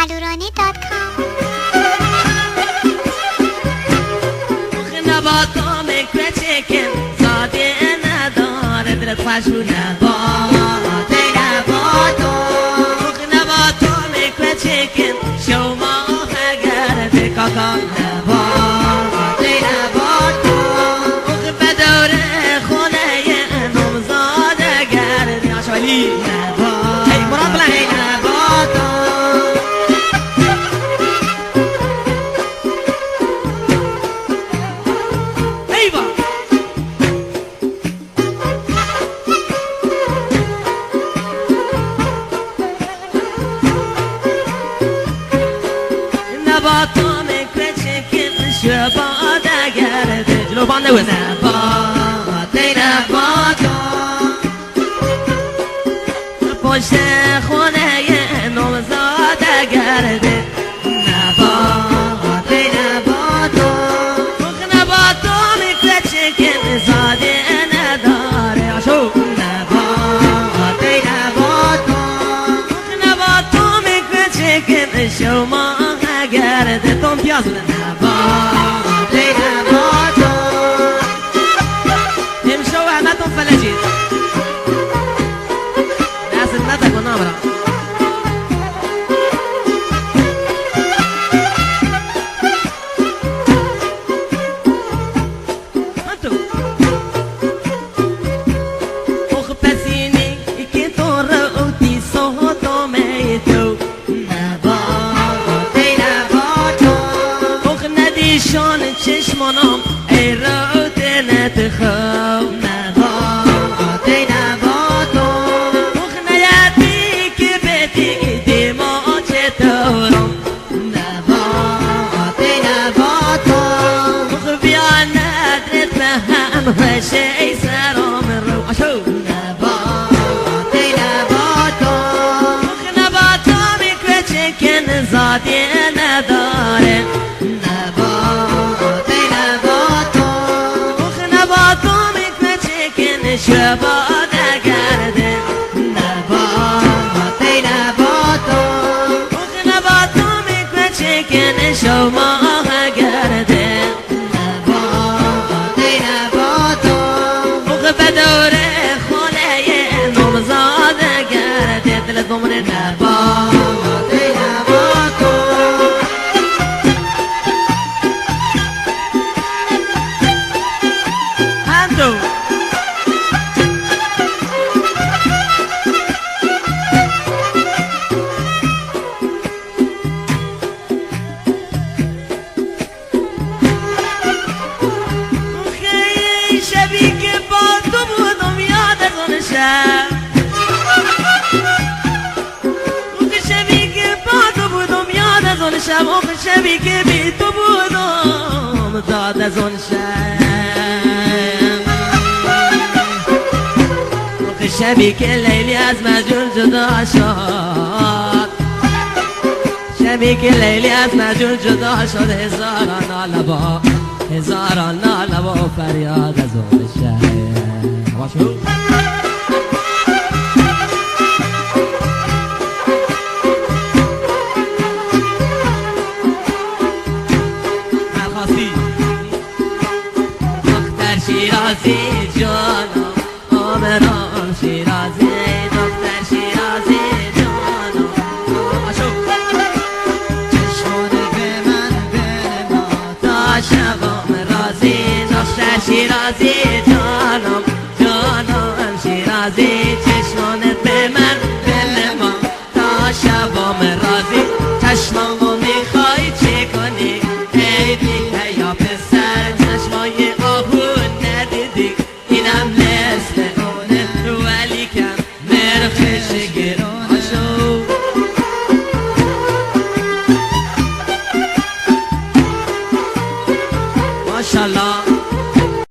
alurani.com. نباتام کوچکم زاده نداره دلت خوشو نبات نباتام کوچکم شما اگر دکاکا نبات به دور خونه نمزاد گرد عشالی نبات ای مراد بلند ای نبات نباتام کوچکم شباد گرد جلو بانده و نبات پشت خونه نمزاد گرده نبات نباتام کوچکم زاده نداره عشو نباتام کوچکم شما گرده تون پیاز نبات امشو همتون فلجید ناس ندک و نامرا اخ پسینی که تو روتی صوتو میتو شان چشمانم ای روت نتخو نبات مخ نیتی که بیتی دیما چطورم نبات مخ بیا ندرت به هم وشه سرام رو اشو نبات مخ نباتام کوچکن زادی نداره شباد گرده نبات نباتام کوچکن شما گرده نبات به دور خونه نمزاد گرده دلت بمونه نبات شبی که با تو بودم یاد از اون شب شبی که با تو بودم یاد از اون شب شبی که بی تو بودم داد از اون شب شبی که لیلی از مجنون جدا شد شبی که لیلی از مجنون جدا شد هزاران ناله با هزاران ناله و فریاد از اون شهر باشو مخاصی دختر شیرازی جانم آمران شیرازی دختر شیرازی جانم باشو چشمانه به من بنما تا شبام شیرازی